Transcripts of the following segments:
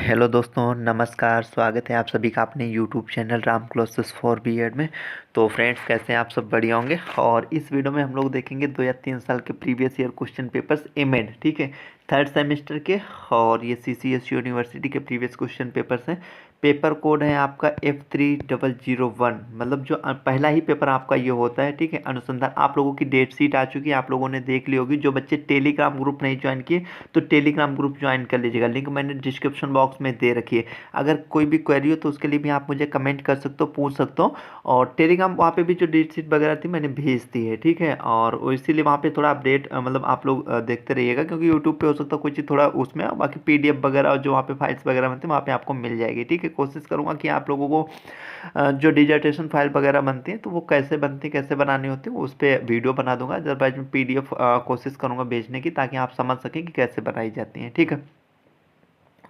Hello दोस्तों, नमस्कार। स्वागत है आप सभी का अपने YouTube channel Ram classes for BEd में। तो फ्रेंड्स, कैसे हैं आप सब? बढ़िया होंगे। और इस वीडियो में हम लोग देखेंगे 2 या 3 साल के previous year question papers MEd, ठीक है, थर्ड सेमेस्टर के। और ये सीसीएस यूनिवर्सिटी के प्रीवियस क्वेश्चन पेपर्स हैं। पेपर कोड है आपका F3001, मतलब जो पहला ही पेपर आपका ये होता है, ठीक है। अनुसंधान, आप लोगों की डेट शीट आ चुकी है, आप लोगों ने देख ली होगी। जो बच्चे टेलीग्राम ग्रुप नहीं ज्वाइन किए तो टेलीग्राम ग्रुप ज्वाइन कर लीजिएगा, लिंक मैंने डिस्क्रिप्शन बॉक्स में दे रखी है। अगर कोई भी क्वेरी हो तो उसके लिए भी आप मुझे कमेंट कर सकते हो, पूछ सकते हो। और टेलीग्राम वहाँ पे भी जो डेट शीट वगैरह थी मैंने भेज दी है, ठीक है। और इसीलिए वहाँ पे थोड़ा अपडेट मतलब आप लोग देखते रहिएगा, क्योंकि यूट्यूब पे हो सकता है कुछ थोड़ा उसमें, बाकी PDF वगैरह जो वहाँ पे फाइल्स वगैरह बनते हैं वहाँ पे आपको मिल जाएगी, ठीक है। कोशिश करूँगा कि आप लोगों को जो डिजर्टेशन फाइल वगैरह बनती है तो वो कैसे बनती है, कैसे बनानी होती है, वो उस पर वीडियो बना दूंगा। अदरवाइज मैं PDF कोशिश करूँगा भेजने की, ताकि आप समझ सकें कि कैसे बनाई जाती हैं, ठीक है।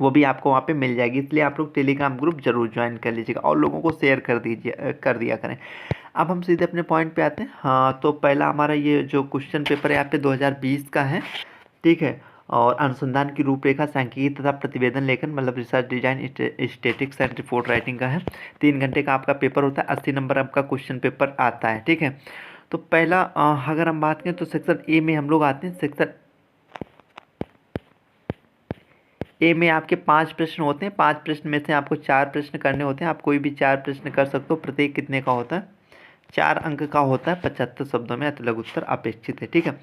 वो भी आपको वहाँ पे मिल जाएगी, इसलिए आप लोग टेलीग्राम ग्रुप जरूर ज्वाइन कर लीजिएगा और लोगों को शेयर कर दीजिए, कर दिया करें। अब हम सीधे अपने पॉइंट पे आते हैं। हाँ, तो पहला हमारा ये जो क्वेश्चन पेपर है यहाँ पे 2020 का है, ठीक है। और अनुसंधान की रूपरेखा, सांख्यिकी तथा प्रतिवेदन लेखन, मतलब research design, statics and report writing का है। 3 घंटे का आपका पेपर होता है। 80 नंबर आपका क्वेश्चन पेपर आता है, ठीक है। तो पहला अगर हम बात करें तो सेक्शन ए में हम लोग आते हैं। सेक्शन ए में आपके 5 प्रश्न होते हैं। 5 प्रश्न में से आपको 4 प्रश्न करने होते हैं। आप कोई भी 4 प्रश्न कर सकते हो। प्रत्येक कितने का होता है? 4 अंक का होता है। 75 शब्दों में लघु उत्तर अपेक्षित है, ठीक है।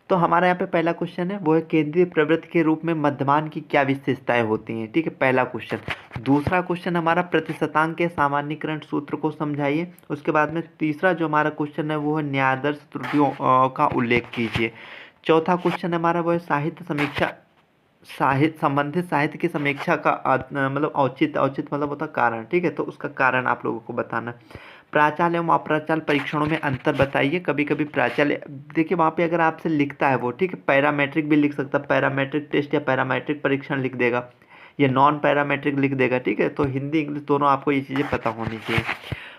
तो हमारा यहाँ पे पहला क्वेश्चन है, वो है केंद्रीय प्रवृत्ति के रूप में मध्यमान की क्या विशेषताएं होती हैं, ठीक है, पहला क्वेश्चन। दूसरा क्वेश्चन हमारा प्रतिशतांक के सामान्यीकरण सूत्र को समझाइए। उसके बाद में तीसरा जो हमारा क्वेश्चन है वो है न्यायादर्श त्रुटियों का उल्लेख कीजिए। चौथा क्वेश्चन हमारा वो है साहित्य समीक्षा, साहित्य संबंधित साहित्य की समीक्षा का मतलब औचित्य, औचित्य मतलब होता है कारण, ठीक है। तो उसका कारण आप लोगों को बताना। प्राचाल एवं अप्राचाल परीक्षणों में अंतर बताइए। कभी कभी प्राचाल, देखिए वहाँ पे अगर आपसे लिखता है वो, ठीक है, पैरामेट्रिक भी लिख सकता है, पैरामेट्रिक टेस्ट या पैरामेट्रिक परीक्षण लिख देगा, ये नॉन पैरामेट्रिक लिख देगा, ठीक है। तो हिंदी इंग्लिश दोनों आपको ये चीज़ें पता होनी चाहिए।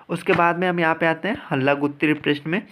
उसके बाद में हम यहाँ पे आते हैं लघु उत्तरीय प्रश्न में।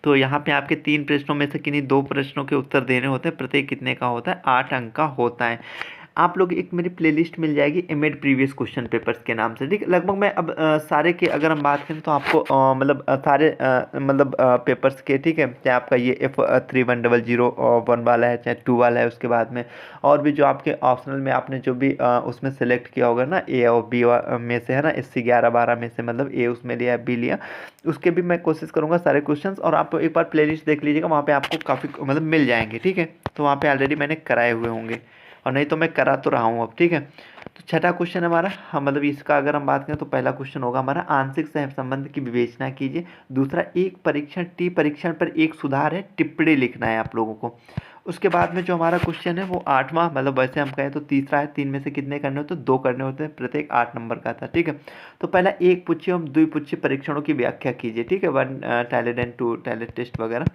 तो यहाँ पे आपके 3 प्रश्नों में से किन्हीं 2 प्रश्नों के उत्तर देने होते हैं। प्रत्येक कितने का होता है? 8 अंक का होता है। आप लोग एक मेरी प्लेलिस्ट मिल जाएगी एमएड प्रीवियस क्वेश्चन पेपर्स के नाम से, ठीक है। लगभग मैं अब सारे के अगर हम बात करें तो आपको मतलब सारे मतलब पेपर्स के, ठीक है, चाहे आपका ये F31001 वाला है, चाहे 2 वाला है, उसके बाद में और भी जो आपके ऑप्शनल में आपने जो भी उसमें सेलेक्ट किया होगा ना, A और B में से, है ना, SC 11-12 में से, मतलब A उसमें लिया, B लिया, उसके भी मैं कोशिश करूंगा सारे क्वेश्चंस। और आप एक बार प्लेलिस्ट देख लीजिएगा, वहाँ पे आपको काफ़ी मतलब मिल जाएंगे, ठीक है। तो वहाँ पे ऑलरेडी मैंने कराए हुए होंगे, और नहीं तो मैं करा तो रहा हूँ अब, ठीक है। तो छठा क्वेश्चन हमारा, हाँ, मतलब इसका अगर हम बात करें तो पहला क्वेश्चन होगा हमारा आंशिक सहसंबंध की विवेचना कीजिए। दूसरा, एक परीक्षण टी परीक्षण पर एक सुधार है, टिप्पणी लिखना है आप लोगों को। उसके बाद में जो हमारा क्वेश्चन है वो 8वां, मतलब वैसे हम कहें तो तीसरा है। 3 में से कितने करने होते हैं? 2 करने होते हैं। प्रत्येक 8 नंबर का था, ठीक है। तो पहला एक पुच्छी एवं द्विपुच्छी परीक्षणों की व्याख्या कीजिए, ठीक है, 1 टैलेंट एंड 2 टैलेंट टेस्ट वगैरह।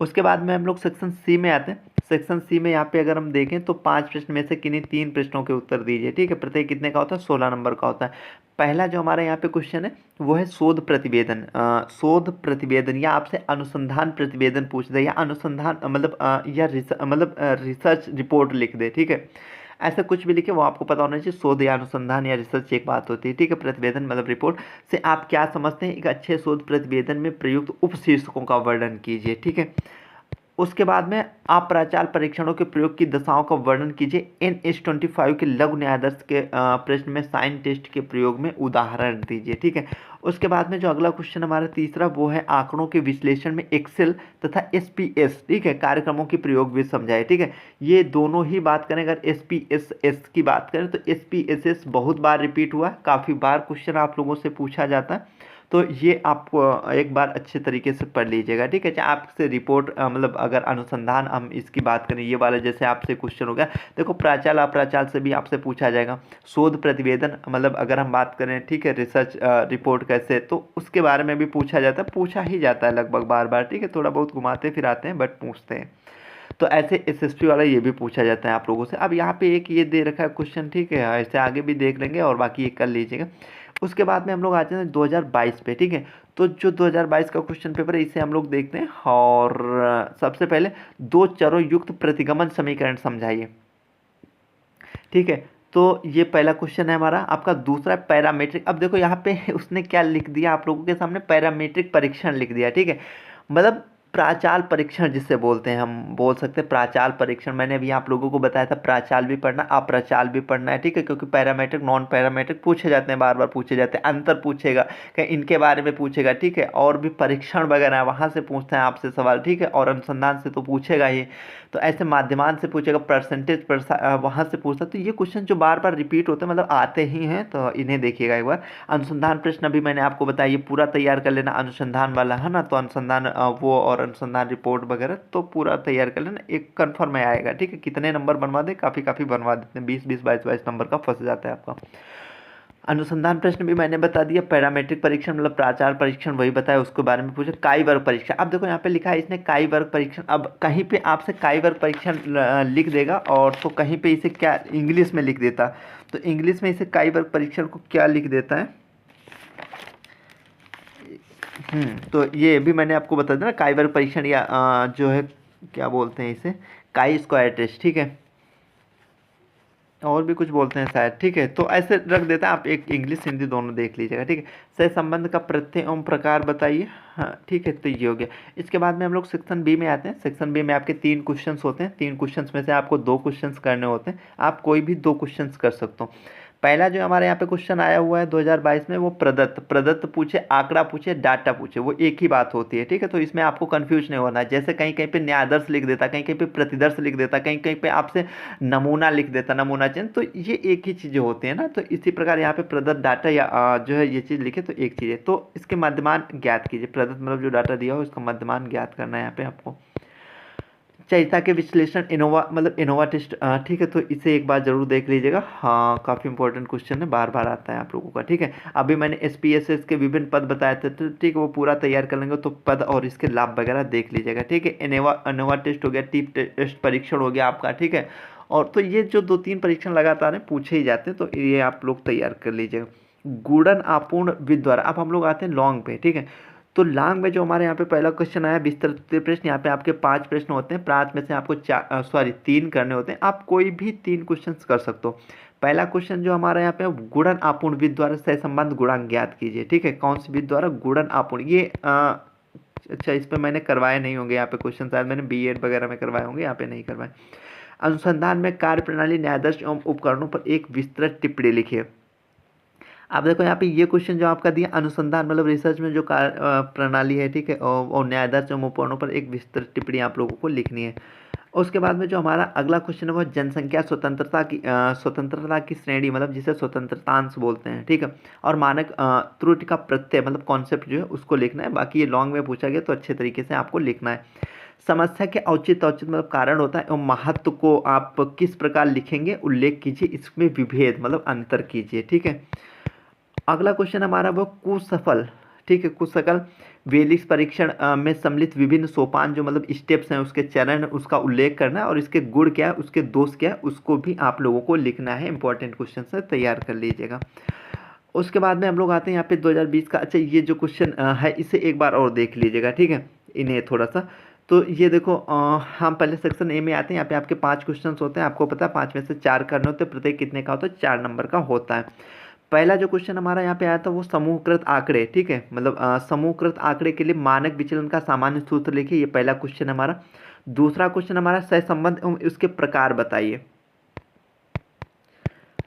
उसके बाद में हम लोग सेक्शन सी में आते हैं। सेक्शन सी में यहाँ पे अगर हम देखें तो 5 प्रश्न में से किन्हीं 3 प्रश्नों के उत्तर दीजिए, ठीक है। प्रत्येक कितने का होता है? 16 नंबर का होता है। पहला जो हमारा यहाँ पे क्वेश्चन है वो है शोध प्रतिवेदन। शोध प्रतिवेदन या आपसे अनुसंधान प्रतिवेदन पूछ दे, या अनुसंधान मतलब या मतलब रिसर्च रिपोर्ट लिख दे, ठीक है। ऐसा कुछ भी लिखे, वो आपको पता होना चाहिए। शोध या अनुसंधान या रिसर्च एक बात होती है, ठीक है। प्रतिवेदन मतलब रिपोर्ट से आप क्या समझते हैं? एक अच्छे शोध प्रतिवेदन में प्रयुक्त उपशीर्षकों का वर्णन कीजिए, ठीक है। उसके बाद में आप प्राचाल परीक्षणों के प्रयोग की दशाओं का वर्णन कीजिए। NH25 के लघु न्यायादर्श के प्रश्न में साइन टेस्ट के प्रयोग में उदाहरण दीजिए, ठीक है। उसके बाद में जो अगला क्वेश्चन हमारा तीसरा, वो है आंकड़ों के विश्लेषण में एक्सेल तथा SPS, ठीक है, कार्यक्रमों के प्रयोग भी समझाए, ठीक है। ये दोनों ही बात करें, अगर SPSS की बात करें तो SPSS बहुत बार रिपीट हुआ है, काफ़ी बार क्वेश्चन आप लोगों से पूछा जाता है। तो ये आप एक बार अच्छे तरीके से पढ़ लीजिएगा, ठीक है। चाहे आपसे रिपोर्ट मतलब अगर अनुसंधान हम इसकी बात करें, ये वाला जैसे आपसे क्वेश्चन हो गया, देखो प्राचाल अप्राचाल से भी आपसे पूछा जाएगा। शोध प्रतिवेदन मतलब अगर हम बात करें, ठीक है, रिसर्च रिपोर्ट कैसे, तो उसके बारे में भी पूछा जाता है, पूछा ही जाता है लगभग बार बार, ठीक है। थोड़ा बहुत घुमाते फिराते हैं बट पूछते हैं। तो ऐसे SST वाला ये भी पूछा जाता है आप लोगों से। अब यहाँ पे एक ये दे रखा है क्वेश्चन, ठीक है, ऐसे आगे भी देख लेंगे और बाकी एक कर लीजिएगा। उसके बाद में हम लोग आते हैं 2022 पे, ठीक है। तो जो 2022 का क्वेश्चन पेपर है इसे हम लोग देखते हैं। और सबसे पहले 2 चरों युक्त प्रतिगमन समीकरण समझाइए, ठीक है। तो ये पहला क्वेश्चन है हमारा। आपका दूसरा पैरामीट्रिक। अब देखो यहाँ पे उसने क्या लिख दिया आप लोगों के सामने, पैरामीट्रिक परीक्षण लिख दिया, ठीक है। मतलब प्राचाल परीक्षण जिसे बोलते हैं, हम बोल सकते हैं प्राचाल परीक्षण। मैंने अभी आप लोगों को बताया था प्राचाल भी पढ़ना, अप्रचाल भी पढ़ना है, ठीक है, क्योंकि पैरामीट्रिक नॉन पैरामीट्रिक पूछे जाते हैं, बार बार पूछे जाते हैं। अंतर पूछेगा, कहीं इनके बारे में पूछेगा, ठीक है। और भी परीक्षण वगैरह वहाँ से पूछते हैं आपसे सवाल, ठीक है। और अनुसंधान से तो पूछेगा ही, तो ऐसे माध्यमान से पूछेगा, परसेंटेज वहाँ से पूछता। तो ये क्वेश्चन जो बार बार रिपीट होते हैं, मतलब आते ही हैं, तो इन्हें देखिएगा एक बार। अनुसंधान प्रश्न अभी मैंने आपको बताया, ये पूरा तैयार कर लेना, अनुसंधान वाला है ना, तो अनुसंधान वो और अनुसंधान रिपोर्ट वगैरह तो पूरा तैयार कर लेना, एक कन्फर्म में आएगा, ठीक है। कितने नंबर बनवा दे, काफ़ी बनवा देते हैं, 20 22 नंबर का फंस जाता है आपका। अनुसंधान प्रश्न भी मैंने बता दिया। पैरामीट्रिक परीक्षण मतलब प्राचार परीक्षण वही बताया, उसके बारे में पूछे। काई वर्ग परीक्षण, अब देखो यहाँ पे लिखा है इसने काई वर्ग परीक्षण। अब कहीं पे आपसे काई वर्ग परीक्षण लिख देगा, और तो कहीं पे इसे क्या इंग्लिश में लिख देता, तो इंग्लिश में इसे काई वर्ग परीक्षण को क्या लिख देता है, तो ये भी मैंने आपको बता दिया ना, काई वर्ग परीक्षण, या जो है क्या बोलते हैं इसे, काई स्क्वायर टेस्ट, ठीक है। और भी कुछ बोलते हैं शायद, ठीक है। तो ऐसे रख देता है, आप एक इंग्लिश हिंदी दोनों देख लीजिएगा, ठीक है। सह संबंध का प्रत्यय एवं प्रकार बताइए, हाँ ठीक है, तो ये हो गया। इसके बाद में हम लोग सेक्शन बी में आते हैं। सेक्शन बी में आपके 3 क्वेश्चंस होते हैं। 3 क्वेश्चंस में से आपको 2 क्वेश्चंस करने होते हैं, आप कोई भी 2 क्वेश्चंस कर सकते हो। पहला जो हमारे यहाँ पे क्वेश्चन आया हुआ है 2022 में, वो प्रदत्त पूछे, आंकड़ा पूछे, डाटा पूछे, वो एक ही बात होती है, ठीक है। तो इसमें आपको कंफ्यूज नहीं होना है। जैसे कहीं कहीं पे न्यायादर्श लिख देता, कहीं कहीं पे प्रतिदर्श लिख देता, कहीं कहीं पे आपसे नमूना लिख देता, नमूना चिन्ह, तो ये एक ही चीज़ें होती है ना। तो इसी प्रकार यहाँ पे प्रदत्त डाटा या जो है ये चीज़ लिखे तो एक चीज़ है। तो इसके मध्यमान ज्ञात कीजिए। प्रदत्त मतलब जो डाटा दिया हो इसका मध्यमान ज्ञात करना है यहाँ पे आपको। चयिता के विश्लेषण इनोवा मतलब इनोवा टेस्ट, ठीक है, तो इसे एक बार जरूर देख लीजिएगा। हाँ काफ़ी इंपॉर्टेंट क्वेश्चन है, बार बार आता है आप लोगों का, ठीक है। अभी मैंने SPSS के विभिन्न पद बताए थे, तो ठीक है, वो पूरा तैयार कर लेंगे, तो पद और इसके लाभ वगैरह देख लीजिएगा, ठीक है। इनोवा टेस्ट हो गया, टीप टेस्ट परीक्षण हो गया आपका, ठीक है। और तो ये जो 2-3 परीक्षण लगातार हैं पूछे ही जाते हैं, तो ये आप लोग तैयार कर लीजिएगा। गुणन आपूर्ण विधि द्वारा। अब हम लोग आते हैं लॉन्ग पे, ठीक है। तो लॉन्ग में जो हमारे यहाँ पे पहला क्वेश्चन आया विस्तृत प्रश्न, यहाँ पे आपके 5 प्रश्न होते हैं। 5 में से आपको 3 करने होते हैं, आप कोई भी 3 क्वेश्चन कर सकते हो। पहला क्वेश्चन जो हमारा यहाँ पे गुणन आपूर्ण विधि द्वारा सहसंबंध गुणांक ज्ञात कीजिए, ठीक है। कौन सी विधि द्वारा? गुणन आपूर्ण। ये अच्छा इस पर मैंने करवाए नहीं होंगे यहाँ पे क्वेश्चन, शायद मैंने B.Ed वगैरह में करवाए होंगे, यहाँ पे नहीं करवाए। अनुसंधान में कार्य प्रणाली न्यायादर्श एवं उपकरणों पर एक विस्तृत टिप्पणी लिखिए। आप देखो यहाँ पे ये क्वेश्चन जो आपका दिया, अनुसंधान मतलब रिसर्च में जो प्रणाली है, ठीक है, और न्यायादर्श एवं उपकरणों पर एक विस्तृत टिप्पणी आप लोगों को लिखनी है। उसके बाद में जो हमारा अगला क्वेश्चन है वो जनसंख्या स्वतंत्रता की श्रेणी, मतलब जिसे स्वतंत्रतांश बोलते हैं, ठीक है। और मानक त्रुटि का प्रत्यय मतलब कॉन्सेप्ट जो है उसको लिखना है। बाकी ये लॉन्ग में पूछा गया तो अच्छे तरीके से आपको लिखना है। समस्या के औचित्य मतलब कारण होता है, एवं महत्व को आप किस प्रकार लिखेंगे उल्लेख कीजिए, इसमें विभेद मतलब अंतर कीजिए, ठीक है। अगला क्वेश्चन हमारा वो कुसफल, ठीक है, कुसफल वेलिस परीक्षण में सम्मिलित विभिन्न सोपान जो मतलब स्टेप्स हैं, उसके चरण, उसका उल्लेख करना है, और इसके गुण क्या है, उसके दोष क्या है, उसको भी आप लोगों को लिखना है। इंपॉर्टेंट क्वेश्चन से तैयार कर लीजिएगा। उसके बाद में हम लोग आते हैं यहाँ पे 2020 का। अच्छा ये जो क्वेश्चन है इसे एक बार और देख लीजिएगा, ठीक है, इन्हें थोड़ा सा। तो ये देखो हम पहले सेक्शन ए में आते हैं। यहाँ पे आपके 5 क्वेश्चन होते हैं, आपको पता है 5 में से 4 करने होते हैं, प्रत्येक कितने का होता है? 4 नंबर का होता है। पहला जो क्वेश्चन हमारा यहाँ पे आया था वो समूहकृत आंकड़े, ठीक है, मतलब समूहकृत आंकड़े के लिए मानक विचलन का सामान्य सूत्र लिखिए, ये पहला क्वेश्चन हमारा। दूसरा क्वेश्चन हमारा सहसंबंध एवं उसके प्रकार बताइए।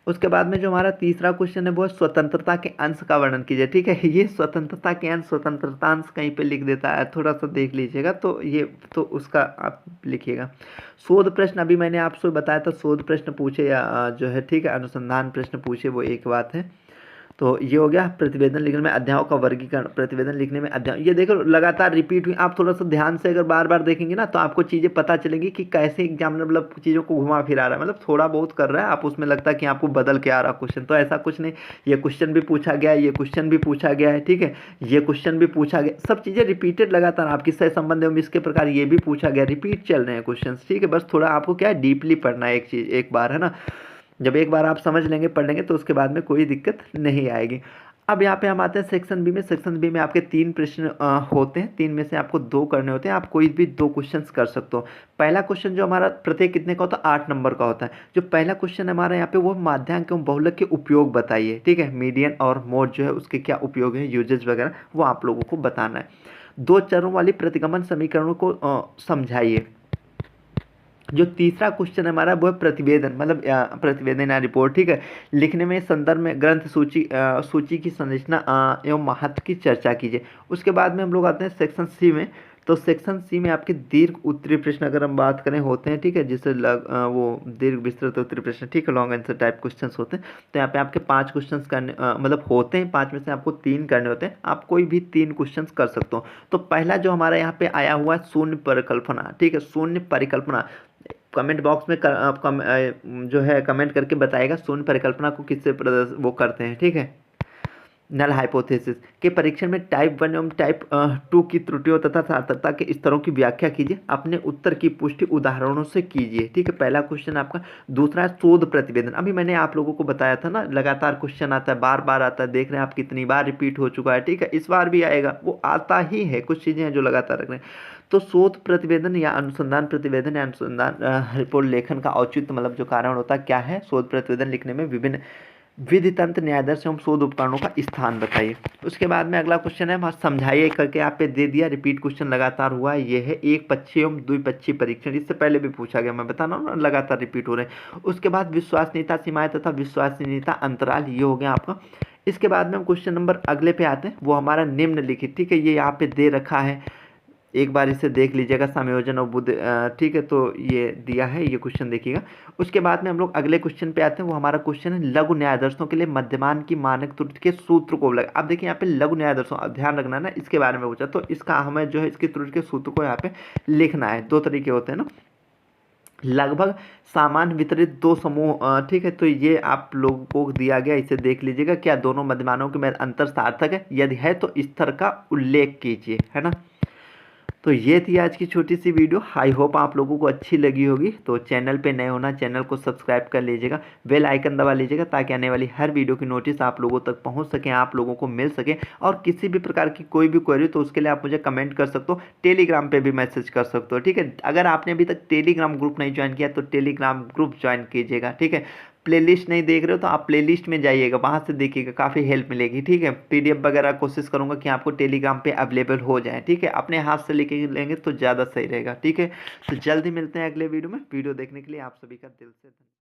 उसके बाद में जो हमारा तीसरा क्वेश्चन है वो स्वतंत्रता के अंश का वर्णन कीजिए, ठीक है। ये स्वतंत्रता के अंश, स्वतंत्रतांश कहीं पे लिख देता है, थोड़ा सा देख लीजिएगा, तो ये तो उसका आप लिखिएगा। शोध प्रश्न अभी मैंने आपसे बताया था, शोध प्रश्न पूछे या जो है, ठीक है, अनुसंधान प्रश्न पूछे, वो एक बात है। तो ये हो गया। प्रतिवेदन लिखने में अध्यायों का वर्गीकरण, प्रतिवेदन लिखने में अध्याय, ये देखो लगातार रिपीट हुई। आप थोड़ा सा ध्यान से अगर बार बार देखेंगे ना तो आपको चीज़ें पता चलेंगी कि कैसे एग्जामिनर मतलब चीज़ों को घुमा फिरा रहा है, मतलब थोड़ा बहुत कर रहा है, आप उसमें लगता है कि आपको बदल के आ रहा क्वेश्चन, तो ऐसा कुछ नहीं। ये क्वेश्चन भी पूछा गया है, ये क्वेश्चन भी पूछा गया है, ठीक है, ये क्वेश्चन भी पूछा गया, सब चीज़ें रिपीटेड लगातार आपकी सह संबंध एवं इसके प्रकार ये भी पूछा गया, रिपीट चल रहे हैं क्वेश्चन, ठीक है। बस थोड़ा आपको क्या है, डीपली पढ़ना है एक चीज़ एक बार, है ना। जब एक बार आप समझ लेंगे, पढ़ लेंगे, तो उसके बाद में कोई दिक्कत नहीं आएगी। अब यहाँ पे हम आते हैं सेक्शन बी में। सेक्शन बी में आपके 3 प्रश्न होते हैं, 3 में से आपको 2 करने होते हैं। आप कोई भी 2 क्वेश्चंस कर सकते हो। पहला क्वेश्चन जो हमारा प्रत्येक कितने का होता है, 8 नंबर का होता है। जो पहला क्वेश्चन हमारा यहाँ पे वो माध्यांक एवं बहुलक के उपयोग बताइए, ठीक है। मीडियन और मोड जो है उसके क्या उपयोग है, यूजेज वगैरह, वो आप लोगों को बताना है। 2 चरों वाली प्रतिगमन समीकरणों को समझाइए। जो तीसरा क्वेश्चन हमारा वो है प्रतिवेदन, मतलब प्रतिवेदन या रिपोर्ट, ठीक है। लिखने में संदर्भ में ग्रंथ सूची की संरचना एवं महत्व की चर्चा कीजिए। उसके बाद में हम लोग आते हैं सेक्शन सी में। तो सेक्शन सी में आपके दीर्घ उत्तरीय प्रश्न अगर हम बात करें होते हैं, ठीक है, जिससे वो दीर्घ विस्तृत उत्तरीय प्रश्न, ठीक है, लॉन्ग आंसर टाइप क्वेश्चंस होते हैं। तो यहाँ पे आपके 5 क्वेश्चंस करने मतलब होते हैं, 5 में से आपको 3 करने होते हैं। आप कोई भी 3 क्वेश्चंस कर सकते हो। तो पहला जो हमारा यहाँ पे आया हुआ है शून्य परिकल्पना, ठीक है, शून्य परिकल्पना। कमेंट बॉक्स में जो है कमेंट करके बताएगा शून्य परिकल्पना को किससे वो करते हैं, ठीक है। नल हाइपोथेसिस के परीक्षण में टाइप 1 एवं टाइप 2 की त्रुटियों तथा सार्थकता के स्तरों की व्याख्या कीजिए। अपने उत्तर की पुष्टि उदाहरणों से कीजिए, ठीक है। पहला क्वेश्चन आपका। दूसरा है शोध प्रतिवेदन। अभी मैंने आप लोगों को बताया था ना, लगातार क्वेश्चन आता है, बार बार आता है। देख रहे हैं आप कितनी बार रिपीट हो चुका है, ठीक है। इस बार भी आएगा, वो आता ही है। कुछ चीज़ें हैं जो लगातार रख रहे हैं। तो शोध प्रतिवेदन या अनुसंधान प्रतिवेदन या अनुसंधान रिपोर्ट लेखन का औचित्य, मतलब जो कारण होता है क्या है, शोध प्रतिवेदन लिखने में विभिन्न विधि तंत्र न्यायादर्श एवं शोध उपकरणों का स्थान बताइए। उसके बाद में अगला क्वेश्चन है, वहाँ समझाइए करके यहाँ पे दे दिया। रिपीट क्वेश्चन लगातार हुआ है, ये है एक पक्षीय एवं द्विपक्षीय परीक्षण। इससे पहले भी पूछा गया, मैं बता रहा हूँ ना, लगातार रिपीट हो रहे हैं। उसके बाद विश्वसनीयता सीमाएं तथा विश्वसनीयता अंतराल, ये हो गया आपका। इसके बाद में हम क्वेश्चन नंबर अगले पे आते हैं, वो हमारा निम्नलिखित, ठीक है, ये यहाँ पे दे रखा है, एक बार इसे देख लीजिएगा, संयोजन और बुद्ध, ठीक है। तो ये दिया है, ये क्वेश्चन देखिएगा। उसके बाद में हम लोग अगले क्वेश्चन पे आते हैं, वो हमारा क्वेश्चन है लघु न्यायाधीशों के लिए मध्यमान की मानक त्रुटि के सूत्र को लगा। अब देखिए यहाँ पे लघु न्यायाधीशों, अब ध्यान रखना ना, इसके बारे में पूछा, तो इसका हमें जो है इसकी त्रुटि के सूत्र को यहाँ पे लिखना है। 2 तरीके होते हैं ना, लगभग सामान्य वितरित 2 समूह, ठीक है। तो ये आप लोगों को दिया गया, इसे देख लीजिएगा। क्या दोनों मध्यमानों के में अंतर सार्थक है? यदि है तो स्तर का उल्लेख कीजिए, है ना। तो ये थी आज की छोटी सी वीडियो। आई होप आप लोगों को अच्छी लगी होगी। तो चैनल पे नए होना, चैनल को सब्सक्राइब कर लीजिएगा, बेल आइकन दबा लीजिएगा, ताकि आने वाली हर वीडियो की नोटिस आप लोगों तक पहुंच सके, आप लोगों को मिल सके। और किसी भी प्रकार की कोई भी क्वेरी, तो उसके लिए आप मुझे कमेंट कर सकते हो, टेलीग्राम पे भी मैसेज कर सकते हो, ठीक है। अगर आपने अभी तक टेलीग्राम ग्रुप नहीं ज्वाइन किया तो टेलीग्राम ग्रुप ज्वाइन कीजिएगा, ठीक है। प्लेलिस्ट नहीं देख रहे हो तो आप प्लेलिस्ट में जाइएगा, वहाँ से देखिएगा, काफ़ी हेल्प मिलेगी, ठीक है। पीडीएफ वगैरह कोशिश करूँगा कि आपको टेलीग्राम पे अवेलेबल हो जाए, ठीक है। अपने हाथ से लेके लेंगे तो ज़्यादा सही रहेगा, ठीक है। तो जल्दी मिलते हैं अगले वीडियो में। वीडियो देखने के लिए आप सभी का दिल से धन्यवाद।